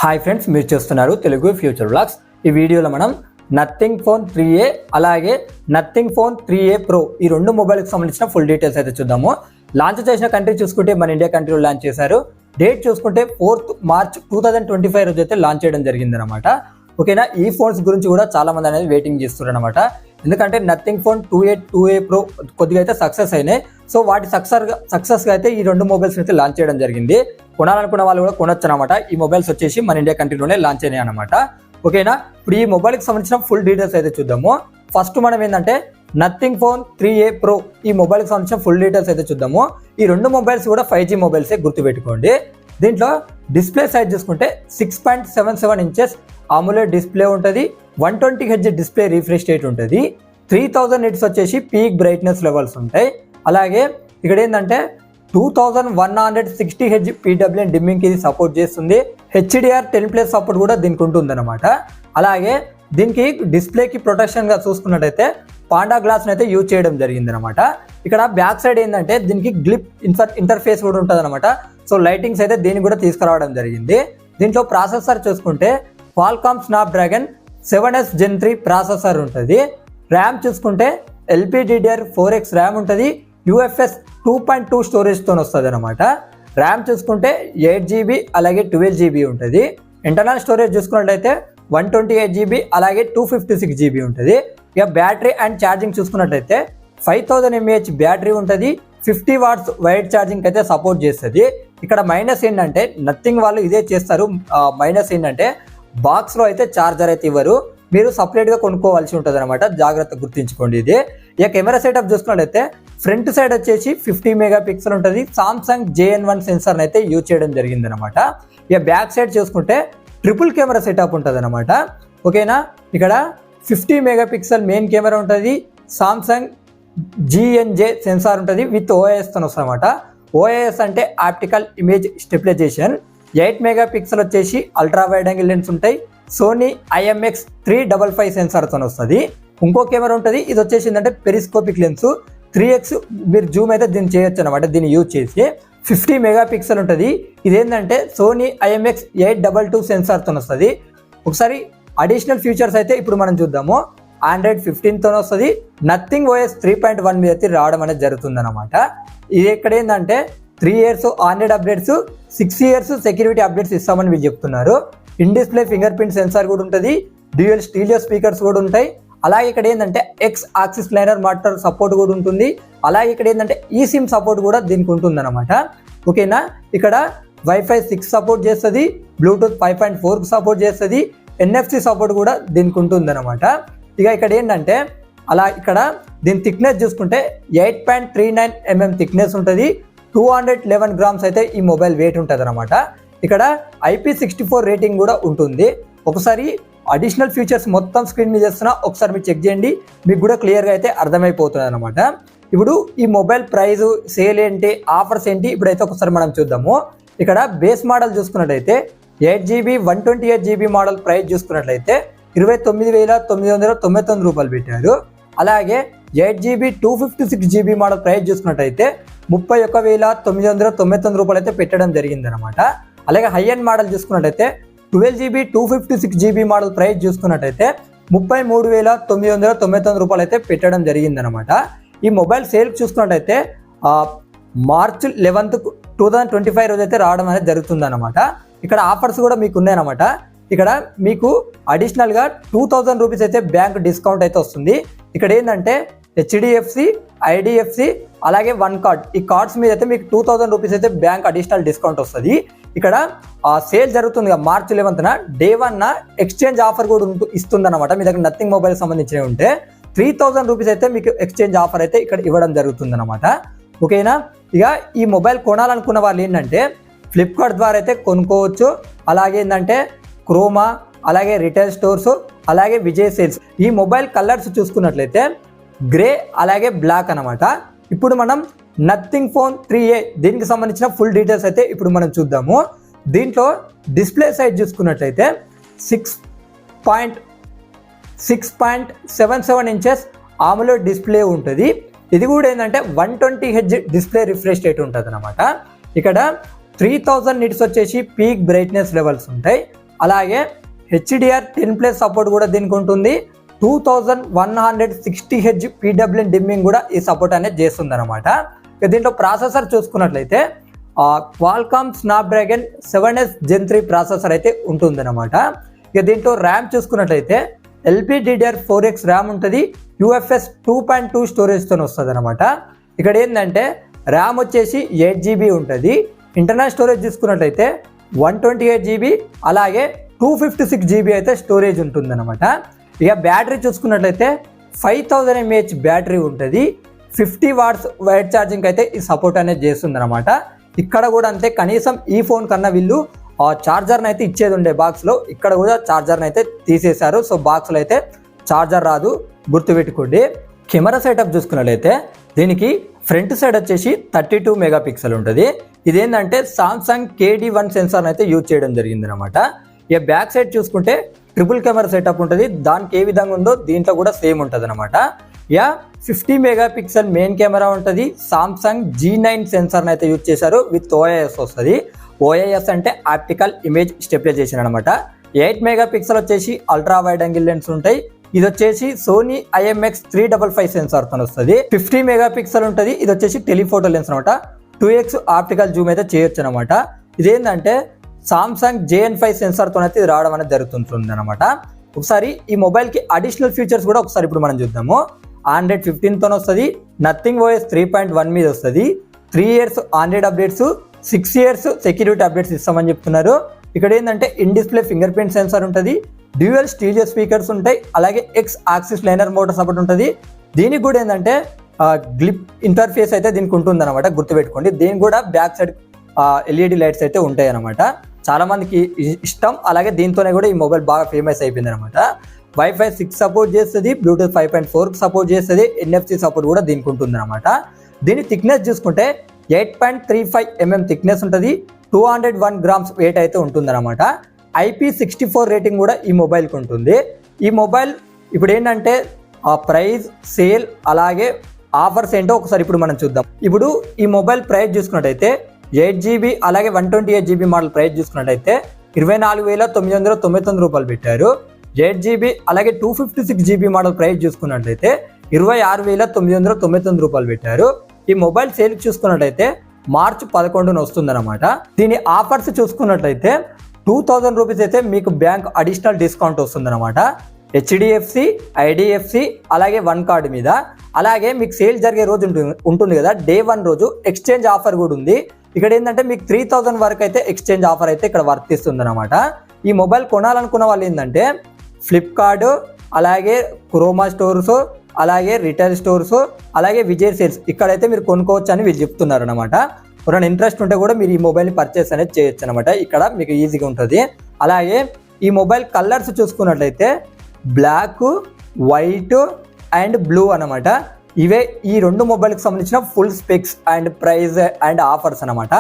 Hi friends, మీరు చూస్తున్నారు Telugu future vlogs. ఈ వీడియోలో మనం నథింగ్ ఫోన్ 3A అలాగే నథింగ్ ఫోన్ 3A Pro ఈ రెండు మొబైల్కి సంబంధించిన ఫుల్ డీటెయిల్స్ అయితే చూద్దాము. లాంచ్ చేసిన కంట్రీ చూసుకుంటే మన ఇండియా కంట్రీలో లాంచ్ చేశారు. డేట్ చూసుకుంటే 4th March 2025 రోజు అయితే లాంచ్ చేయడం జరిగిందనమాట. ఓకేనా, ఈ ఫోన్స్ గురించి కూడా చాలా మంది అనేది వెయిటింగ్ చేస్తున్నారు అనమాట. ఎందుకంటే నథింగ్ ఫోన్ 2A Pro కొద్దిగా అయితే సక్సెస్ అయినాయి. సో వాటి సక్సెస్గా అయితే ఈ రెండు మొబైల్స్ అయితే లాంచ్ చేయడం జరిగింది. కొనాలనుకున్న వాళ్ళు కూడా కొనొచ్చు అనమాట. ఈ మొబైల్స్ వచ్చేసి మన ఇండియా కంట్రీలోనే లాంచ్ అయినాయి అనమాట. ఓకేనా, ఇప్పుడు ఈ మొబైల్కి సంబంధించిన ఫుల్ డీటెయిల్స్ అయితే చూద్దాము. ఫస్ట్ మనం ఏంటంటే నథింగ్ ఫోన్ 3A Pro ఈ మొబైల్కి సంబంధించిన ఫుల్ డీటెయిల్స్ అయితే చూద్దాము. ఈ రెండు మొబైల్స్ కూడా 5G మొబైల్సే, గుర్తుపెట్టుకోండి. దీంట్లో డిస్ప్లే సైజ్ చూసుకుంటే 6.77 ఇంచెస్ AMOLED డిస్ప్లే ఉంటుంది. 120 Hz డిస్ప్లే రిఫ్రెష్ రేట్ ఉంటుంది. 3000 నిట్స్ వచ్చేసి పీక్ బ్రైట్నెస్ లెవెల్స్ ఉంటాయి. అలాగే ఇక్కడ ఏంటంటే 2160 Hz PWM డిమ్మింగ్కి ఇది సపోర్ట్ చేస్తుంది. HDR 10+ సపోర్ట్ కూడా దీనికి ఉంటుంది అనమాట. అలాగే దీనికి డిస్ప్లేకి ప్రొటెక్షన్గా చూసుకున్నట్టయితే పాండా గ్లాస్ని అయితే యూజ్ చేయడం జరిగింది అనమాట. ఇక్కడ బ్యాక్ సైడ్ ఏంటంటే దీనికి గ్లిప్ ఇంటర్ఫేస్ కూడా ఉంటుంది అనమాట. సో లైటింగ్స్ అయితే దీనికి కూడా తీసుకురావడం జరిగింది. దీంట్లో ప్రాసెసర్ చూసుకుంటే Qualcomm Snapdragon 7S Gen 3 processor ఉంటుంది. ర్యామ్ చూసుకుంటే LPDDR4X ర్యామ్ ఉంటుంది. UFS 2.2 స్టోరేజ్తో వస్తుంది అనమాట. ర్యామ్ చూసుకుంటే 8GB అలాగే 12GB ఉంటుంది. ఇంటర్నల్ స్టోరేజ్ చూసుకున్నట్లయితే 128GB అలాగే 256GB ఉంటుంది. ఇక బ్యాటరీ అండ్ ఛార్జింగ్ చూసుకున్నట్లయితే 5000 mAh బ్యాటరీ ఉంటుంది. 50 watts వైడ్ ఛార్జింగ్ అయితే సపోర్ట్ చేస్తుంది. ఇక్కడ మైనస్ ఏంటంటే నథింగ్ వాళ్ళు ఇదే చేస్తారు. మైనస్ ఏంటంటే బాక్స్లో అయితే ఛార్జర్ అయితే ఇవ్వరు, మీరు సపరేట్గా కొనుక్కోవాల్సి ఉంటుంది అనమాట. జాగ్రత్త గుర్తుంచుకోండి ఇది. ఇక కెమెరా సెటప్ చూసుకున్నట్లయితే ఫ్రంట్ సైడ్ వచ్చేసి 50 MP ఉంటుంది. సామ్సంగ్ JN1 సెన్సార్ని అయితే యూజ్ చేయడం జరిగింది అనమాట. ఇక బ్యాక్ సైడ్ చూసుకుంటే ట్రిపుల్ కెమెరా సెటప్ ఉంటుంది అనమాట. ఓకేనా, ఇక్కడ 50 MP మెయిన్ కెమెరా ఉంటుంది. సామ్సంగ్ GNJ సెన్సార్ ఉంటుంది విత్ OIS తో వస్తుంది అనమాట. OIS అంటే ఆప్టికల్ ఇమేజ్ స్టెబిలైజేషన్. 8 MP వచ్చేసి అల్ట్రా వైడ్ యాంగిల్ లెన్స్ ఉంటాయి. సోనీ IMX355 సెన్సార్తో వస్తుంది. ఇంకో కెమెరా ఉంటుంది, ఇది వచ్చేసి ఏంటంటే పెరిస్కోపిక్ లెన్స్ 3x మీరు జూమ్ అయితే దీన్ని చేయొచ్చు అనమాట. దీన్ని యూజ్ చేసి 50 MP ఉంటుంది. ఇదేంటంటే సోనీ IMX822 సెన్సార్తో వస్తుంది. ఒకసారి అడిషనల్ ఫీచర్స్ అయితే ఇప్పుడు మనం చూద్దాము. Android 15తో వస్తుంది. నథింగ్ OS 3.1 మీద అయితే రావడం అనేది జరుగుతుంది అనమాట. ఇది ఇక్కడ ఏంటంటే 3 years Android updates, 6 years security updates ఇస్తామని వీళ్ళు చెప్తున్నారు. In display finger print censor కూడా ఉంటుంది. డ్యూయల్ స్టీరియో స్పీకర్స్ కూడా ఉంటాయి. అలాగే ఇక్కడ ఏంటంటే X axis liner monitor support కూడా ఉంటుంది. అలాగే ఇక్కడ ఏంటంటే eSIM సపోర్ట్ కూడా దీనికి ఉంటుంది అనమాట. ఓకేనా, ఇక్కడ Wi-Fi 6 సపోర్ట్ చేస్తుంది. బ్లూటూత్ 5.4 సపోర్ట్ చేస్తుంది. NFC సపోర్ట్ కూడా దీనికి ఉంటుంది అనమాట. ఇక ఇక్కడ ఏంటంటే ఇక్కడ దీని థిక్నెస్ చూసుకుంటే 8.39 mm థిక్నెస్ ఉంటుంది. 211 grams అయితే ఈ మొబైల్ వెయిట్ ఉంటుంది అనమాట. ఇక్కడ IP64 రేటింగ్ కూడా ఉంటుంది. ఒకసారి అడిషనల్ ఫీచర్స్ మొత్తం స్క్రీన్ మీద చేస్తున్నా, ఒకసారి మీరు చెక్ చేయండి, మీకు కూడా క్లియర్గా అయితే అర్థమైపోతుంది అనమాట. ఇప్పుడు ఈ మొబైల్ ప్రైస్, సేల్ ఏంటి, ఆఫర్స్ ఏంటి, ఇప్పుడైతే ఒకసారి మనం చూద్దాము. ఇక్కడ బేస్ మోడల్ చూసుకున్నట్లయితే 8GB 128GB మోడల్ ప్రైస్ చూసుకున్నట్లయితే 29,999 రూపాయలు పెట్టారు. అలాగే 8GB 256GB మోడల్ ప్రైస్ చూసుకున్నట్టయితే 31,999 రూపాయలు అయితే పెట్టడం జరిగింది అనమాట. అలాగే హై ఎండ్ మోడల్ చూసుకున్నట్టయితే 12GB 256GB మోడల్ ప్రైస్ చూసుకున్నట్టయితే 33,999 రూపాయలు అయితే పెట్టడం జరిగింది అనమాట. ఈ మొబైల్ సేల్ చూసుకున్నట్టయితే March 11th 2025 రోజు అయితే రావడం అనేది జరుగుతుంది అనమాట. ఇక్కడ ఆఫర్స్ కూడా మీకు ఉన్నాయన్నమాట. ఇక్కడ మీకు అడిషనల్గా 2000 రూపీస్ అయితే బ్యాంక్ డిస్కౌంట్ అయితే వస్తుంది. ఇక్కడ ఏంటంటే HDFC, IDFC అలాగే వన్ కార్డ్, ఈ కార్డ్స్ మీద అయితే మీకు 2000 రూపీస్ అయితే బ్యాంక్ అడిషనల్ డిస్కౌంట్ వస్తుంది. ఇక్కడ సేల్ జరుగుతుంది March 11th day 1 exchange offer కూడా ఇస్తుంది అనమాట. మీ దగ్గర నథింగ్ మొబైల్ సంబంధించినవి ఉంటే 3000 రూపీస్ అయితే మీకు ఎక్స్చేంజ్ ఆఫర్ అయితే ఇక్కడ ఇవ్వడం జరుగుతుంది అనమాట. ఓకేనా, ఇక ఈ మొబైల్ కొనాలనుకున్న వాళ్ళు ఏంటంటే ఫ్లిప్కార్ట్ ద్వారా అయితే కొనుక్కోవచ్చు. అలాగే ఏంటంటే క్రోమా, అలాగే రిటైల్ స్టోర్స్, అలాగే విజయ్ సేల్స్. ఈ మొబైల్ కలర్స్ చూసుకున్నట్లయితే గ్రే అలాగే బ్లాక్ అనమాట. ఇప్పుడు మనం నథింగ్ ఫోన్ 3A దీనికి సంబంధించిన ఫుల్ డీటెయిల్స్ అయితే ఇప్పుడు మనం చూద్దాము. దీంట్లో డిస్ప్లే సైజ్ చూసుకున్నట్లయితే 6.77 ఇంచెస్ AMOLED డిస్ప్లే ఉంటుంది. ఇది కూడా ఏంటంటే 120 Hz డిస్ప్లే రిఫ్రెష్ రేట్ ఉంటుంది అనమాట. ఇక్కడ 3000 నిట్స్ వచ్చేసి పీక్ బ్రైట్నెస్ లెవెల్స్ ఉంటాయి. అలాగే HDR 10+ సపోర్ట్ కూడా దీనికి ఉంటుంది. 2160 Hz PWM డిమ్మింగ్ కూడా ఈ సపోర్ట్ అనేది చేస్తుంది అనమాట. దీంట్లో ప్రాసెసర్ చూసుకున్నట్లయితే Qualcomm Snapdragon 7S Gen 3 processor అయితే ఉంటుందన్నమాట. ఇక దీంట్లో ర్యామ్ చూసుకున్నట్లయితే LPDDR4X ర్యామ్ ఉంటుంది. UFS 2.2 స్టోరేజ్తో వస్తుంది అనమాట. ఇక్కడ ఏంటంటే ర్యామ్ వచ్చేసి 8GB ఉంటుంది. ఇంటర్నల్ స్టోరేజ్ చూసుకున్నట్లయితే 128GB అలాగే 256GB అయితే స్టోరేజ్ ఉంటుంది అనమాట. ఇక బ్యాటరీ చూసుకున్నట్లయితే 5000 mAh బ్యాటరీ ఉంటుంది. 50 వాట్స్ వైట్ ఛార్జింగ్ అయితే ఈ సపోర్ట్ అనేది చేస్తుంది అనమాట. ఇక్కడ కూడా అంతే, కనీసం ఈ ఫోన్ కన్నా వీళ్ళు చార్జర్ని అయితే ఇచ్చేది ఉండే బాక్స్లో, ఇక్కడ కూడా చార్జర్ని అయితే తీసేశారు. సో బాక్స్లో అయితే చార్జర్ రాదు, గుర్తుపెట్టుకోండి. కెమెరా సెటప్ చూసుకున్నట్లయితే దీనికి ఫ్రంట్ సైడ్ వచ్చేసి 32 మెగాపిక్సెల్ ఉంటుంది. ఇదేంటంటే సామ్సంగ్ KD1 సెన్సార్ అయితే యూజ్ చేయడం జరిగింది అనమాట. ఇక బ్యాక్ సైడ్ చూసుకుంటే ట్రిపుల్ కెమెరా సెటప్ ఉంటుంది. దానికి ఏ విధంగా ఉందో దీంట్లో కూడా సేమ్ ఉంటుంది అనమాట. 50 మెగాపిక్సెల్ మెయిన్ కెమెరా ఉంటుంది. సామ్సంగ్ G9 సెన్సార్ని అయితే యూజ్ చేశారు. విత్ OIS వస్తుంది. OIS అంటే ఆప్టికల్ ఇమేజ్ స్టెబిలైజేషన్ అనమాట. 8 మెగాపిక్సెల్ వచ్చేసి అల్ట్రా వైడ్ యాంగిల్ లెన్స్ ఉంటాయి. ఇది వచ్చేసి సోనీ IMX 355 సెన్సార్తో వస్తుంది. 50 మెగాపిక్సెల్ ఉంటుంది. ఇది వచ్చేసి టెలిఫోటో లెన్స్ అనమాట. 2x ఆప్టికల్ జూమ్ అయితే చేయొచ్చు అనమాట. ఇదేంటంటే సామ్సంగ్ JN5 సెన్సార్తో అయితే ఇది రావడం అనేది జరుగుతుంది అనమాట. ఒకసారి ఈ మొబైల్కి అడిషనల్ ఫీచర్స్ కూడా ఒకసారి ఇప్పుడు మనం చూద్దాము. Android 15తో వస్తుంది. నథింగ్ OS 3.1 మీద వస్తుంది. 3 years Android updates, 6 years security updates ఇస్తామని చెప్తున్నారు. ఇక్కడ ఏంటంటే in display finger print censor ఉంటుంది. డ్యూయల్ స్టీరియో స్పీకర్స్ ఉంటాయి. అలాగే X axis liner motor support ఉంటుంది. దీనికి కూడా ఏంటంటే గ్లిప్ ఇంటర్ఫేస్ అయితే దీనికి ఉంటుంది అనమాట, గుర్తుపెట్టుకోండి. దీనికి కూడా బ్యాక్ సైడ్ LED లైట్స్ అయితే ఉంటాయి అనమాట. చాలా మందికి ఇష్టం. అలాగే దీంతోనే కూడా ఈ మొబైల్ బాగా ఫేమస్ అయిపోయింది అనమాట. Wi-Fi 6 సపోర్ట్ చేస్తుంది. Bluetooth 5.4 సపోర్ట్ చేస్తుంది. NFC సపోర్ట్ కూడా దీనికి ఉంటుంది అనమాట. దీని థిక్నెస్ చూసుకుంటే 8.35 mm థిక్నెస్ ఉంటుంది. 201 grams వెయిట్ అయితే ఉంటుంది అనమాట. IP64 రేటింగ్ కూడా ఈ మొబైల్కి ఉంటుంది. ఈ మొబైల్ ఇప్పుడు ఏంటంటే ప్రైస్, సేల్ అలాగే ఆఫర్స్ ఏంటో ఒకసారి ఇప్పుడు మనం చూద్దాం. ఇప్పుడు ఈ మొబైల్ ప్రైస్ చూసుకున్నట్టయితే 8GB అలాగే 128GB మోడల్ ప్రైస్ చూసుకున్నట్టయితే 24,999 రూపాయలు పెట్టారు. 8GB అలాగే 256GB మోడల్ ప్రైస్ చూసుకున్నట్లయితే 26,999 రూపాయలు పెట్టారు. ఈ మొబైల్ సేల్ చూసుకున్నట్లయితే మార్చి 11న వస్తుందన్నమాట. దీని ఆఫర్స్ చూసుకున్నట్లయితే 2000 రూపీస్ అయితే మీకు బ్యాంక్ అడిషనల్ డిస్కౌంట్ వస్తుందన్నమాట. HDFC, IDFC అలాగే వన్ కార్డు మీద. అలాగే మీకు సేల్ జరిగే రోజు ఉంటుంది కదా, Day 1 రోజు ఎక్స్చేంజ్ ఆఫర్ కూడా ఉంది. ఇక్కడ ఏంటంటే మీకు 3000 వరకు అయితే ఎక్స్చేంజ్ ఆఫర్ అయితే ఇక్కడ వర్తిస్తుంది అనమాట. ఈ మొబైల్ కొనాలనుకున్న వాళ్ళు ఏంటంటే ఫ్లిప్కార్ట్ అలాగే క్రోమా స్టోర్స్ అలాగే రిటైల్ స్టోర్స్ అలాగే విజయ్ సేల్స్ ఇక్కడైతే మీరు కొనుక్కోవచ్చు అని వీళ్ళు చెప్తున్నారు అనమాట. ఎవరైనా ఇంట్రెస్ట్ ఉంటే కూడా మీరు ఈ మొబైల్ని పర్చేస్ అనేది చేయొచ్చు అనమాట. ఇక్కడ మీకు ఈజీగా ఉంటుంది. అలాగే ఈ మొబైల్ కలర్స్ చూసుకున్నట్లయితే బ్లాక్, వైట్ అండ్ బ్లూ అనమాట. ఇవే ఈ రెండు మొబైల్కి సంబంధించిన full specs and price and offers అనమాట.